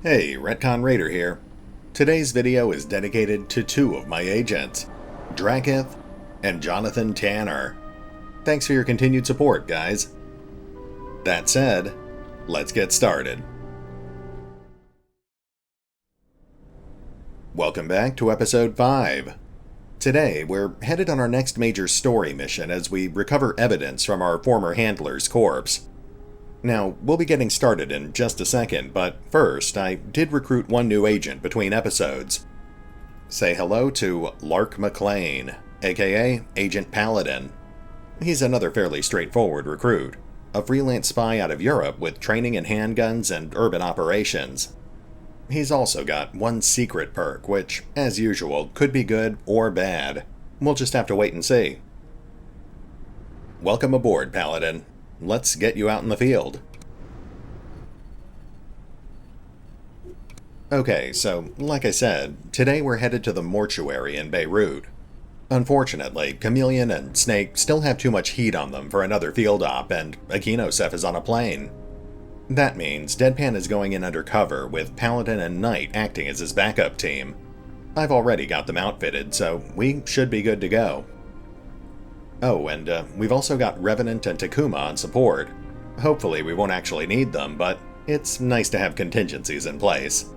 Hey, RetconRaider here. Today's video is dedicated to two of my agents, Drakiith and Jonathan Tanner. Thanks for your continued support, guys. That said, let's get started. Welcome back to episode 5. Today, we're headed on our next major story mission as we recover evidence from our former handler's corpse. Now, we'll be getting started in just a second, but first, I did recruit one new agent between episodes. Say hello to Lark McLean, aka Agent Paladin. He's another fairly straightforward recruit, a freelance spy out of Europe with training in handguns and urban operations. He's also got one secret perk, which, as usual, could be good or bad. We'll just have to wait and see. Welcome aboard, Paladin. Let's get you out in the field. Okay, so, like I said, today we're headed to the mortuary in Beirut. Unfortunately, Chameleon and Snake still have too much heat on them for another field op, and Akinosef is on a plane. That means Deadpan is going in undercover, with Paladin and Knight acting as his backup team. I've already got them outfitted, so we should be good to go. Oh, and we've also got Revenant and Takuma on support. Hopefully we won't actually need them, but it's nice to have contingencies in place.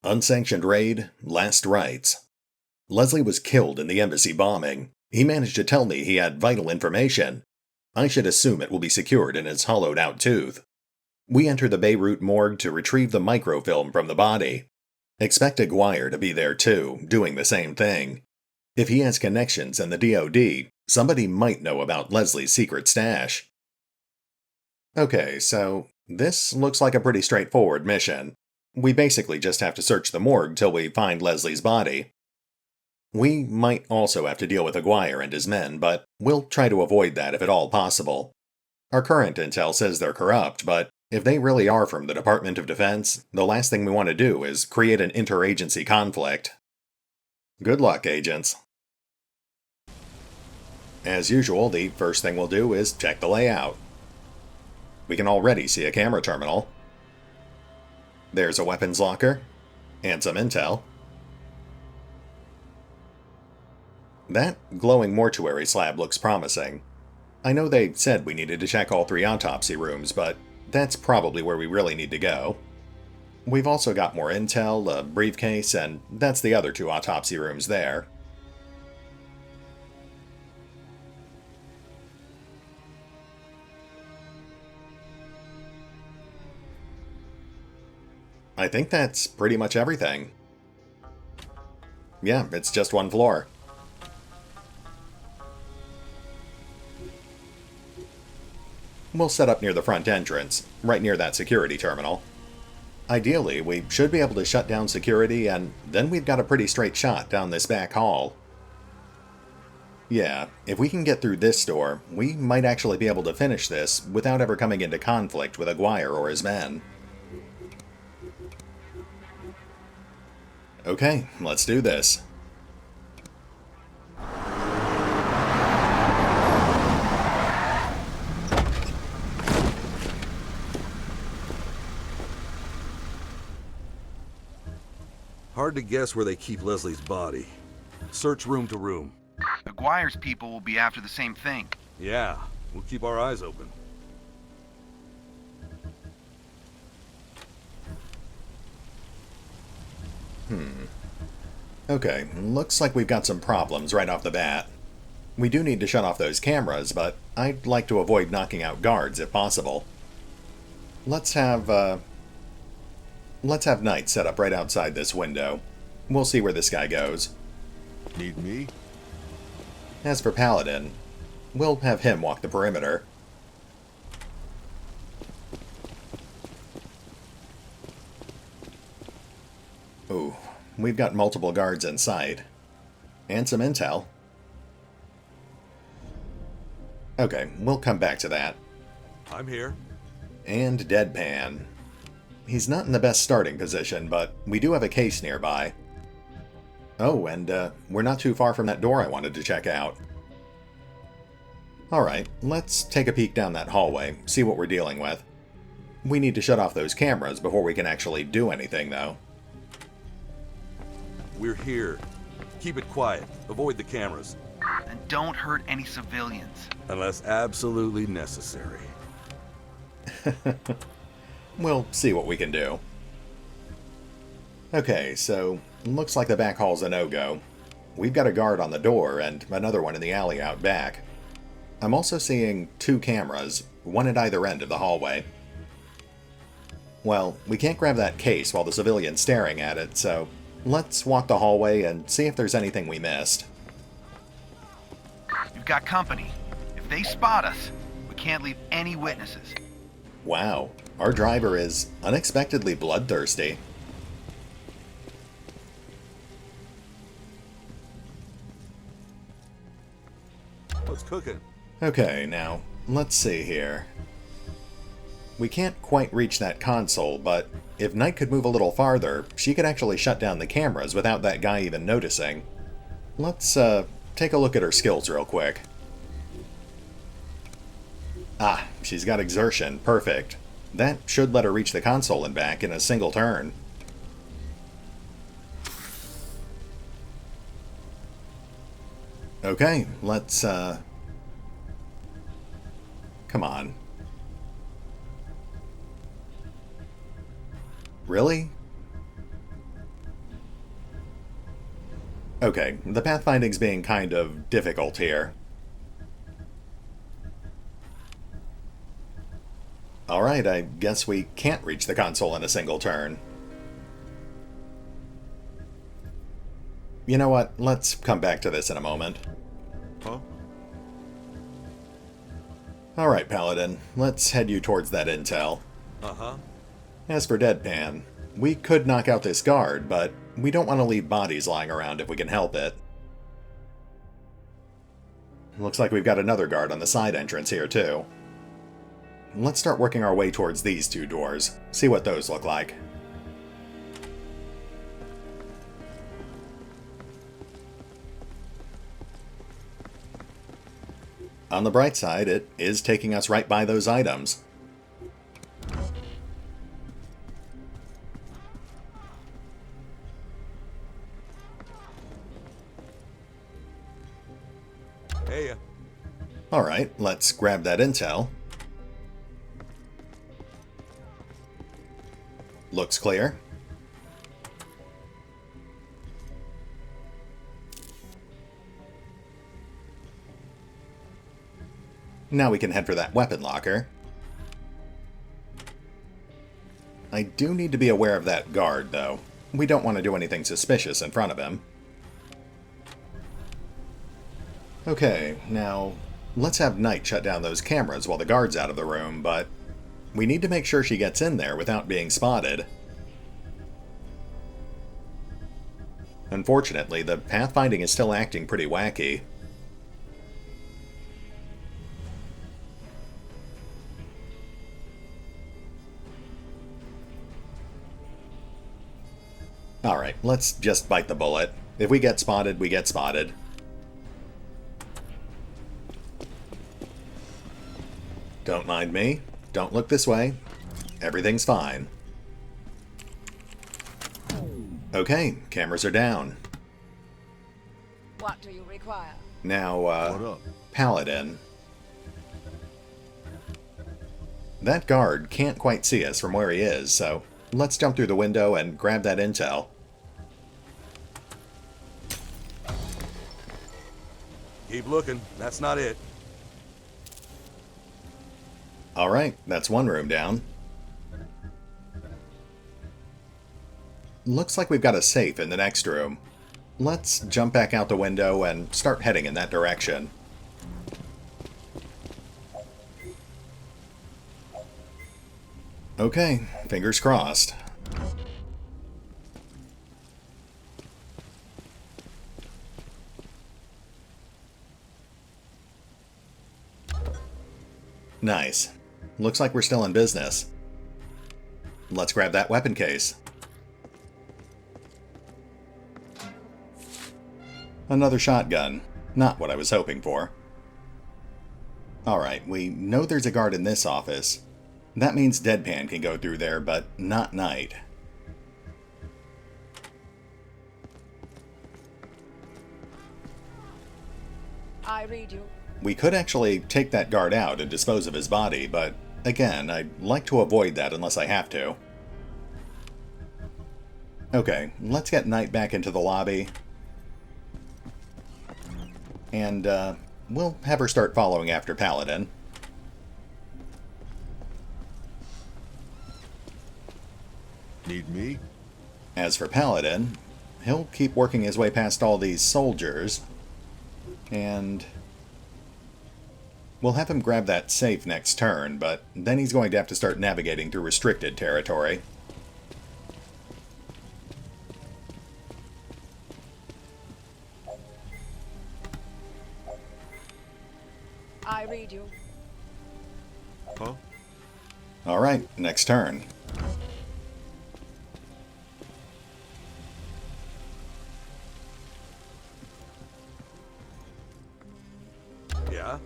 Unsanctioned raid, last rites. Leslie was killed in the embassy bombing. He managed to tell me he had vital information. I should assume it will be secured in his hollowed-out tooth. We enter the Beirut morgue to retrieve the microfilm from the body. Expect Aguirre to be there too, doing the same thing. If he has connections in the DoD, somebody might know about Leslie's secret stash. Okay, so this looks like a pretty straightforward mission. We basically just have to search the morgue till we find Leslie's body. We might also have to deal with Aguirre and his men, but we'll try to avoid that if at all possible. Our current intel says they're corrupt, but if they really are from the Department of Defense, the last thing we want to do is create an interagency conflict. Good luck, agents. As usual, the first thing we'll do is check the layout. We can already see a camera terminal. There's a weapons locker, and some intel. That glowing mortuary slab looks promising. I know they said we needed to check all 3 autopsy rooms, but that's probably where we really need to go. We've also got more intel, a briefcase, and that's the other 2 autopsy rooms there. I think that's pretty much everything. Yeah, it's just one floor. We'll set up near the front entrance, right near that security terminal. Ideally, we should be able to shut down security, and then we've got a pretty straight shot down this back hall. Yeah, if we can get through this door, we might actually be able to finish this without ever coming into conflict with Aguirre or his men. Okay, let's do this. Hard to guess where they keep Leslie's body. Search room to room. Aguirre's people will be after the same thing. Yeah, we'll keep our eyes open. Okay, looks like we've got some problems right off the bat. We do need to shut off those cameras, but I'd like to avoid knocking out guards if possible. Let's have Knight set up right outside this window. We'll see where this guy goes. Need me? As for Paladin, we'll have him walk the perimeter. Ooh, we've got multiple guards in sight. And some intel. Okay, we'll come back to that. I'm here. And Deadpan. He's not in the best starting position, but we do have a case nearby. Oh, and we're not too far from that door I wanted to check out. Alright, let's take a peek down that hallway, see what we're dealing with. We need to shut off those cameras before we can actually do anything, though. We're here. Keep it quiet. Avoid the cameras. And don't hurt any civilians. Unless absolutely necessary. We'll see what we can do. Okay, so looks like the back hall's a no-go. We've got a guard on the door and another one in the alley out back. I'm also seeing 2 cameras, one at either end of the hallway. Well, we can't grab that case while the civilian's staring at it, so let's walk the hallway and see if there's anything we missed. You've got company. If they spot us, we can't leave any witnesses. Wow, our driver is unexpectedly bloodthirsty. What's cooking? Okay, now, let's see here. We can't quite reach that console, but if Knight could move a little farther, she could actually shut down the cameras without that guy even noticing. Let's, take a look at her skills real quick. Ah, she's got exertion. Perfect. That should let her reach the console and back in a single turn. Okay, let's, come on. Really? Okay, the pathfinding's being kind of difficult here. Alright, I guess we can't reach the console in a single turn. You know what? Let's come back to this in a moment. Huh? Alright, Paladin. Let's head you towards that intel. Uh-huh. As for Deadpan, we could knock out this guard, but we don't want to leave bodies lying around if we can help it. Looks like we've got another guard on the side entrance here, too. Let's start working our way towards these 2 doors, see what those look like. On the bright side, it is taking us right by those items. Hey. Alright, let's grab that intel. Looks clear. Now we can head for that weapon locker. I do need to be aware of that guard, though. We don't want to do anything suspicious in front of him. Okay, now, let's have Knight shut down those cameras while the guard's out of the room, but we need to make sure she gets in there without being spotted. Unfortunately, the pathfinding is still acting pretty wacky. Alright, let's just bite the bullet. If we get spotted, we get spotted. Don't mind me. Don't look this way. Everything's fine. Okay, cameras are down. What do you require? Now, What up? Paladin. That guard can't quite see us from where he is, so let's jump through the window and grab that intel. Keep looking. That's not it. Alright, that's one room down. Looks like we've got a safe in the next room. Let's jump back out the window and start heading in that direction. Okay, fingers crossed. Nice. Looks like we're still in business. Let's grab that weapon case. Another shotgun. Not what I was hoping for. Alright, we know there's a guard in this office. That means Deadpan can go through there, but not Knight. I read you. We could actually take that guard out and dispose of his body, but again, I'd like to avoid that unless I have to. Okay, let's get Knight back into the lobby. And, we'll have her start following after Paladin. Need me? As for Paladin, he'll keep working his way past all these soldiers. And we'll have him grab that safe next turn, but then he's going to have to start navigating through restricted territory. I read you. Huh? Alright, next turn. Yeah?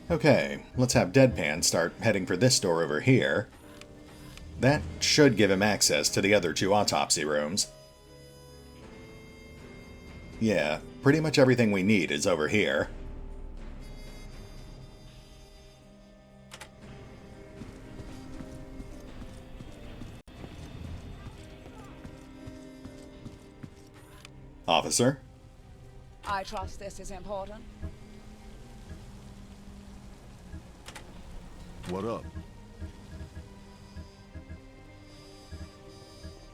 Okay, let's have Deadpan start heading for this door over here. That should give him access to the other two autopsy rooms. Yeah, pretty much everything we need is over here. Officer? I trust this is important. What up?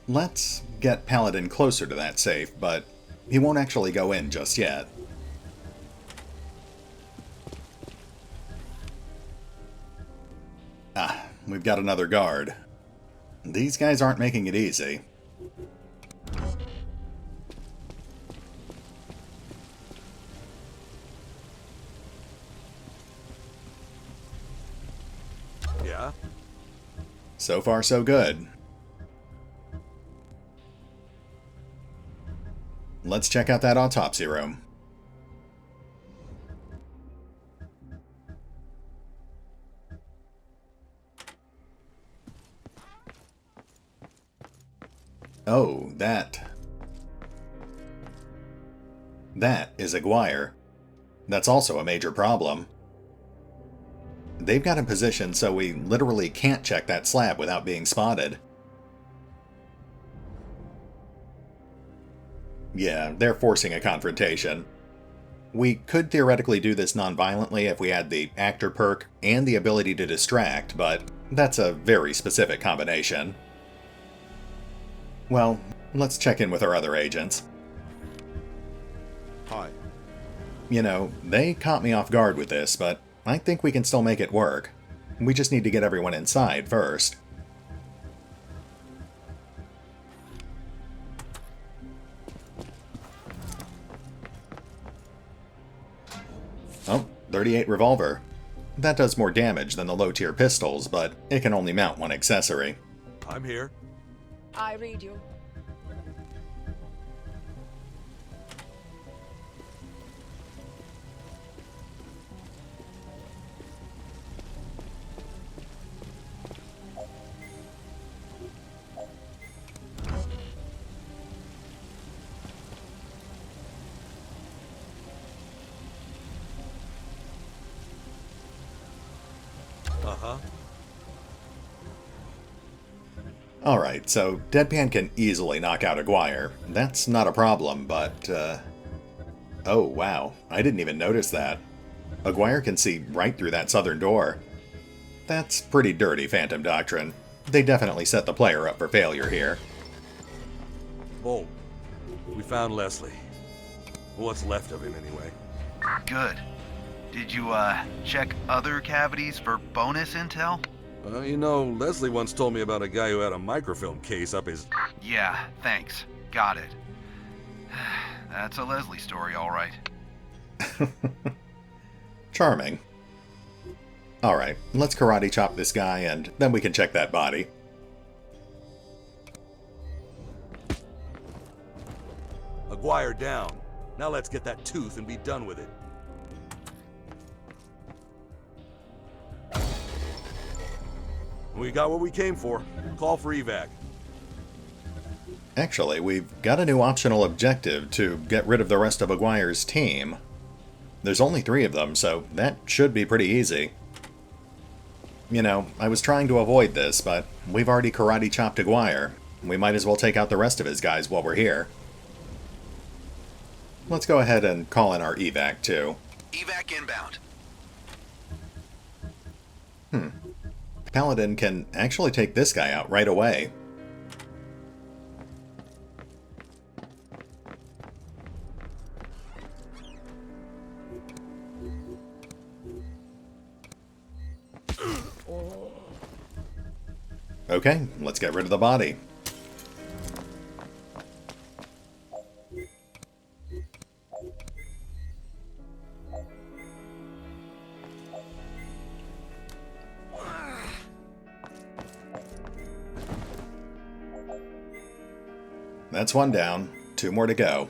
Let's get Paladin closer to that safe, but he won't actually go in just yet. Ah, we've got another guard. These guys aren't making it easy. Yeah? So far, so good. Let's check out that autopsy room. Oh, that is Aguirre. That's also a major problem. They've got him positioned so we literally can't check that slab without being spotted. Yeah, they're forcing a confrontation. We could theoretically do this non-violently if we had the actor perk and the ability to distract, but that's a very specific combination. Well, let's check in with our other agents. Hi. You know, they caught me off guard with this, but I think we can still make it work. We just need to get everyone inside first. Oh, 38 revolver. That does more damage than the low-tier pistols, but it can only mount one accessory. I'm here. I read you. Uh-huh. Alright, so Deadpan can easily knock out Aguirre. That's not a problem, but, oh, wow. I didn't even notice that. Aguirre can see right through that southern door. That's pretty dirty, Phantom Doctrine. They definitely set the player up for failure here. Bolt. We found Leslie. What's left of him, anyway. Good. Did you, check other cavities for bonus intel? You know, Leslie once told me about a guy who had a microfilm case up his... Yeah, thanks. Got it. That's a Leslie story, all right. Charming. Alright, let's karate chop this guy and then we can check that body. Aguirre down. Now let's get that tooth and be done with it. We got what we came for. Call for evac. Actually, we've got a new optional objective to get rid of the rest of Aguirre's team. There's only 3 of them, so that should be pretty easy. You know, I was trying to avoid this, but we've already karate chopped Aguirre. We might as well take out the rest of his guys while we're here. Let's go ahead and call in our evac, too. Evac inbound. Paladin can actually take this guy out right away. Okay, let's get rid of the body. That's 1 down. 2 more to go.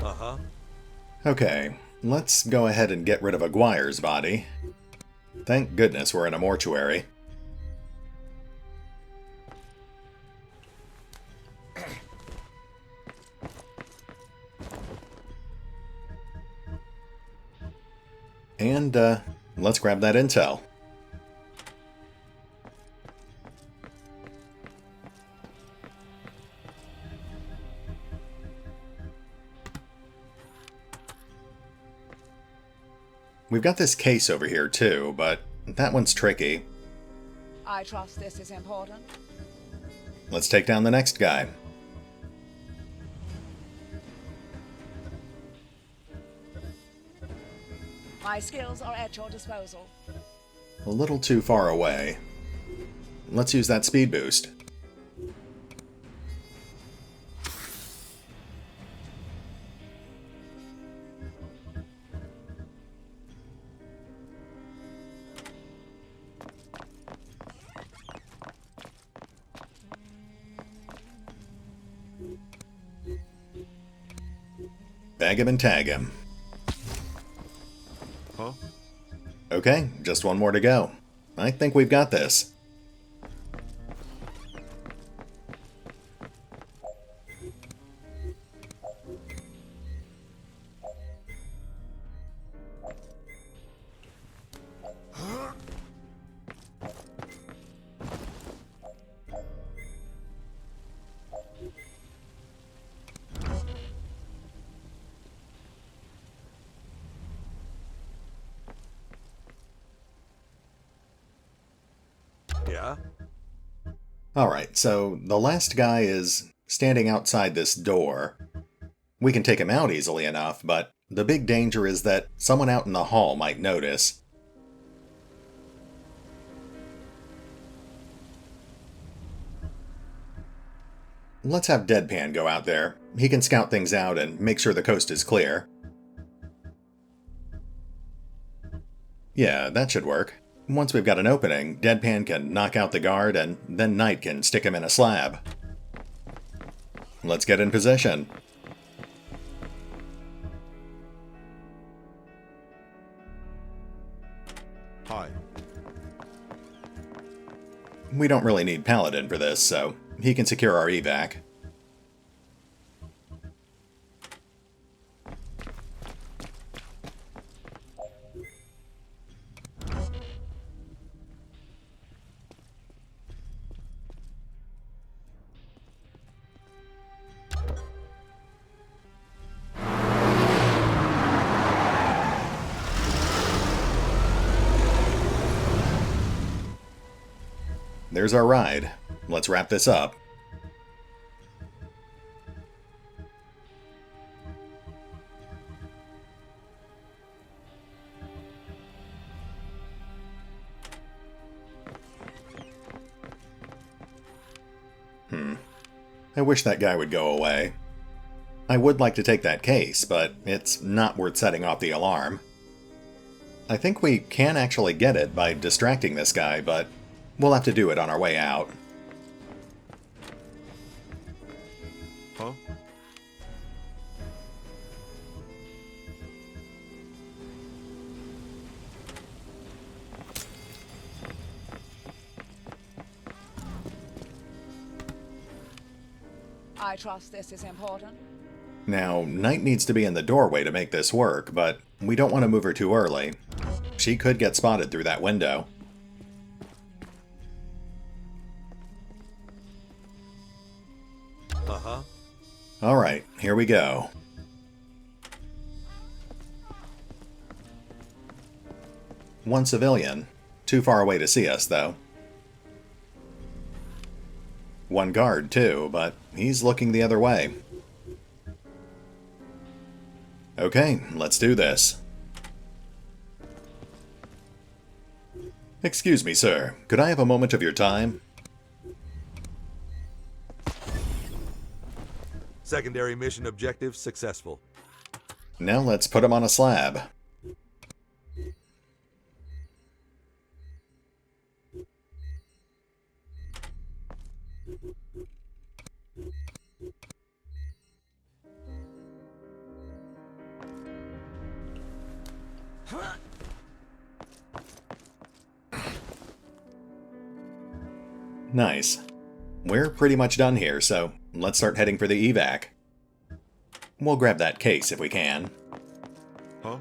Uh-huh. Okay, let's go ahead and get rid of Aguirre's body. Thank goodness we're in a mortuary. And, let's grab that intel. We've got this case over here too, but that one's tricky. I trust this is important. Let's take down the next guy. My skills are at your disposal. A little too far away. Let's use that speed boost. Bag him and tag him. Huh? Okay, just 1 more to go. I think we've got this. Yeah? Alright, so the last guy is standing outside this door. We can take him out easily enough, but the big danger is that someone out in the hall might notice. Let's have Deadpan go out there. He can scout things out and make sure the coast is clear. Yeah, that should work. Once we've got an opening, Deadpan can knock out the guard, and then Knight can stick him in a slab. Let's get in position. Hi. We don't really need Paladin for this, so he can secure our evac. There's our ride. Let's wrap this up. I wish that guy would go away. I would like to take that case, but it's not worth setting off the alarm. I think we can actually get it by distracting this guy, but We'll have to do it on our way out. Huh? I trust this is important. Now, Knight needs to be in the doorway to make this work, but we don't want to move her too early. She could get spotted through that window. Uh-huh. Alright, here we go. One civilian. Too far away to see us, though. One guard, too, but he's looking the other way. Okay, let's do this. Excuse me, sir. Could I have a moment of your time? Secondary mission objective successful. Now let's put him on a slab. Nice. We're pretty much done here, so let's start heading for the evac. We'll grab that case if we can. Huh?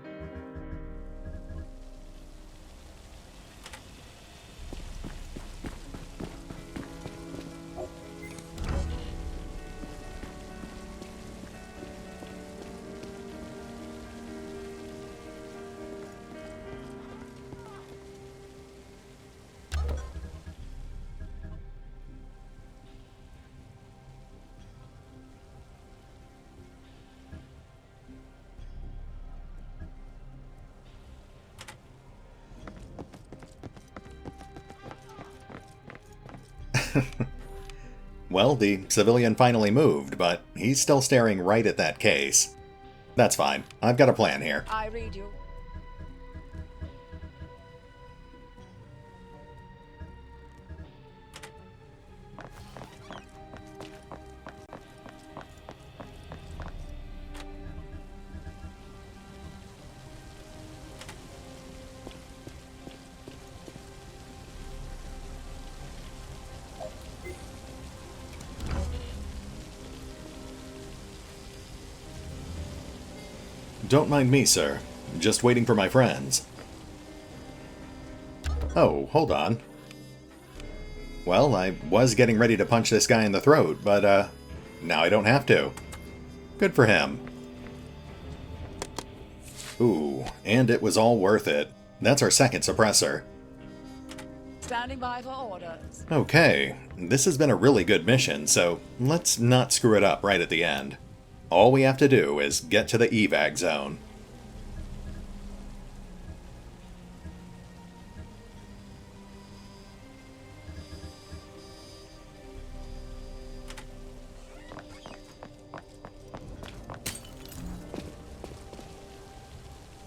Well, the civilian finally moved, but he's still staring right at that case. That's fine. I've got a plan here. I read you. Don't mind me, sir. Just waiting for my friends. Oh, hold on. Well, I was getting ready to punch this guy in the throat, but, now I don't have to. Good for him. Ooh, and it was all worth it. That's our second suppressor. Standing by for orders. Okay, this has been a really good mission, so let's not screw it up right at the end. All we have to do is get to the evac zone.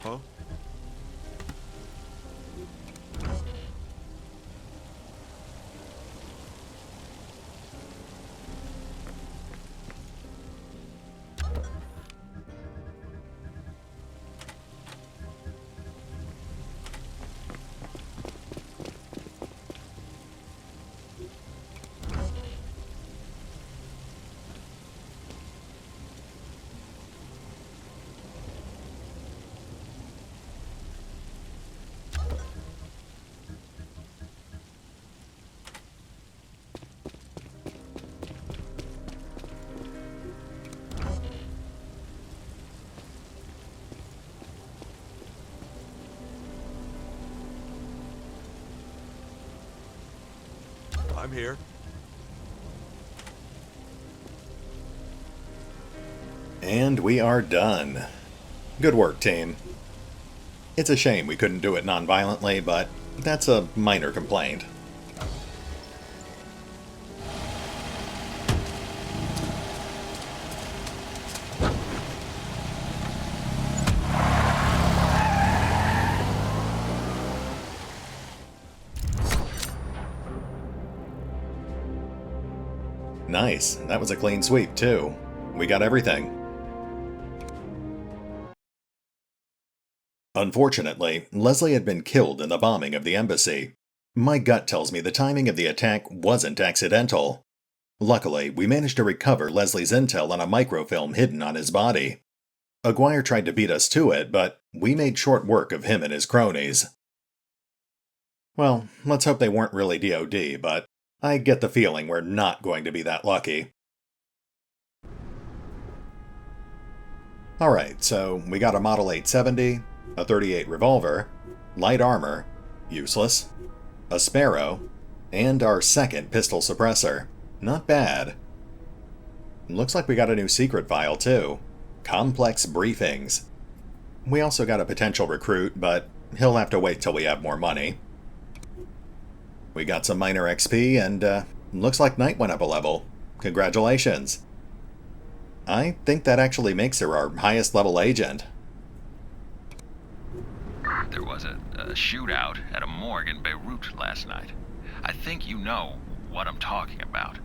Huh? I'm here. And we are done. Good work, team. It's a shame we couldn't do it non-violently, but that's a minor complaint. Nice, that was a clean sweep too. We got everything. Unfortunately, Leslie had been killed in the bombing of the embassy. My gut tells me the timing of the attack wasn't accidental. Luckily, we managed to recover Leslie's intel on a microfilm hidden on his body. Aguirre tried to beat us to it, but we made short work of him and his cronies. Well, let's hope they weren't really DOD, but I get the feeling we're not going to be that lucky. Alright, so we got a Model 870, a .38 revolver, light armor, useless, a Sparrow, and our second pistol suppressor. Not bad. Looks like we got a new secret file too. Complex briefings. We also got a potential recruit, but he'll have to wait till we have more money. We got some minor XP, and looks like Knight went up a level. Congratulations. I think that actually makes her our highest level agent. There was a shootout at a morgue in Beirut last night. I think you know what I'm talking about.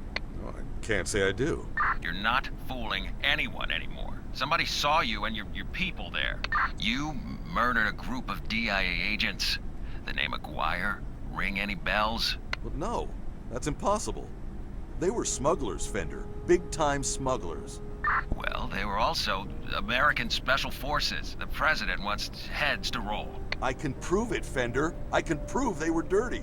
Oh, I can't say I do. You're not fooling anyone anymore. Somebody saw you and your people there. You murdered a group of DIA agents. The name Aguirre? Ring any bells? Well, no, that's impossible. They were smugglers, Fender. Big-time smugglers. Well, they were also American Special Forces. The president wants heads to roll. I can prove it, Fender. I can prove they were dirty.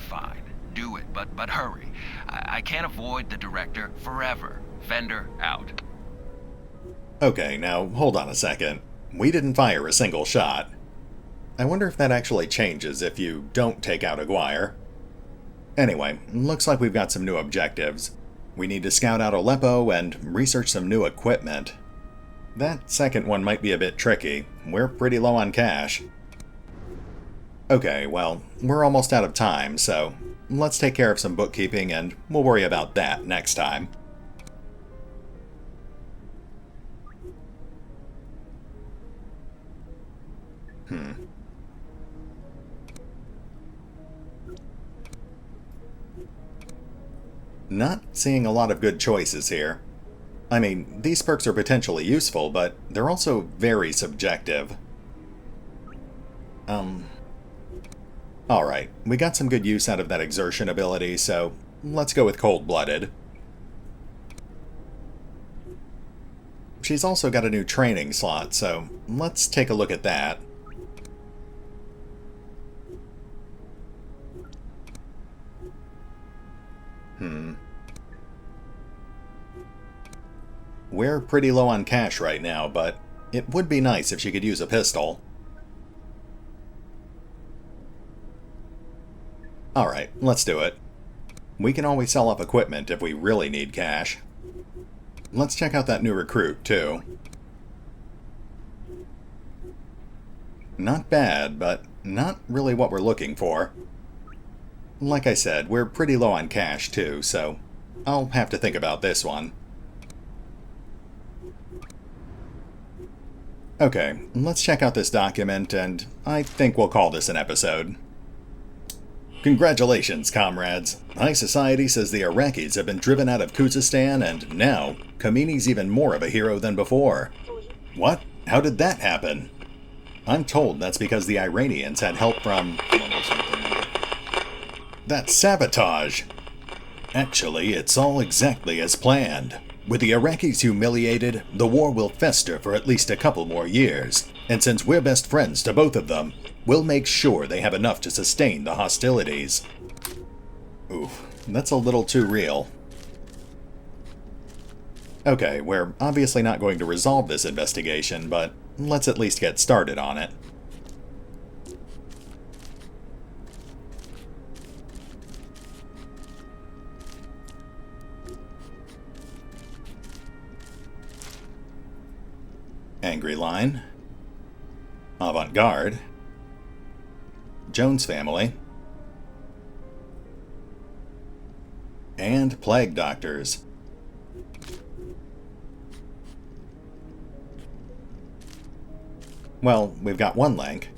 Fine. Do it, but hurry. I can't avoid the director forever. Fender out. Okay, now hold on a second. We didn't fire a single shot. I wonder if that actually changes if you don't take out Aguirre. Anyway, looks like we've got some new objectives. We need to scout out Aleppo and research some new equipment. That second one might be a bit tricky. We're pretty low on cash. Okay, well, we're almost out of time, so let's take care of some bookkeeping and we'll worry about that next time. Not seeing a lot of good choices here. I mean, these perks are potentially useful, but they're also very subjective. Alright, we got some good use out of that exertion ability, so let's go with cold-blooded. She's also got a new training slot, so let's take a look at that. We're pretty low on cash right now, but it would be nice if she could use a pistol. Alright, let's do it. We can always sell off equipment if we really need cash. Let's check out that new recruit, too. Not bad, but not really what we're looking for. Like I said, we're pretty low on cash, too, so I'll have to think about this one. Okay, let's check out this document, and I think we'll call this an episode. Congratulations, comrades. High Society says the Iraqis have been driven out of Khuzestan, and now, Khomeini's even more of a hero than before. What? How did that happen? I'm told that's because the Iranians had help from... That's sabotage! Actually, it's all exactly as planned. With the Iraqis humiliated, the war will fester for at least a couple more years, and since we're best friends to both of them, we'll make sure they have enough to sustain the hostilities. Oof, that's a little too real. Okay, we're obviously not going to resolve this investigation, but let's at least get started on it. Angry Line, Avant-Garde, Jones Family, and Plague Doctors. Well, we've got one link.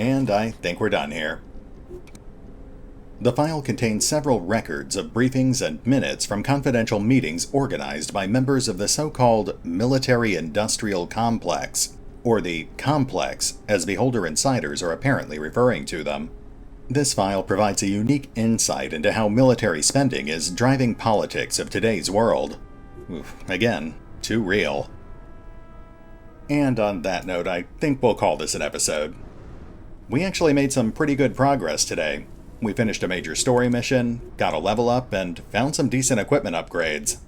And I think we're done here. The file contains several records of briefings and minutes from confidential meetings organized by members of the so-called military-industrial complex, or the complex, as Beholder insiders are apparently referring to them. This file provides a unique insight into how military spending is driving politics of today's world. Oof, again, too real. And on that note, I think we'll call this an episode. We actually made some pretty good progress today. We finished a major story mission, got a level up, and found some decent equipment upgrades.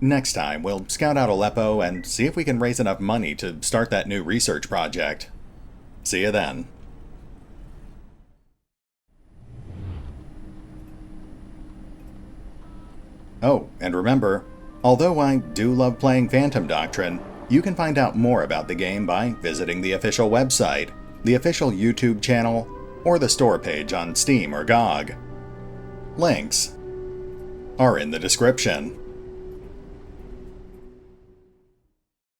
Next time, we'll scout out Aleppo and see if we can raise enough money to start that new research project. See you then. Oh, and remember, although I do love playing Phantom Doctrine, you can find out more about the game by visiting the official website, the official YouTube channel, or the store page on Steam or GOG. Links are in the description.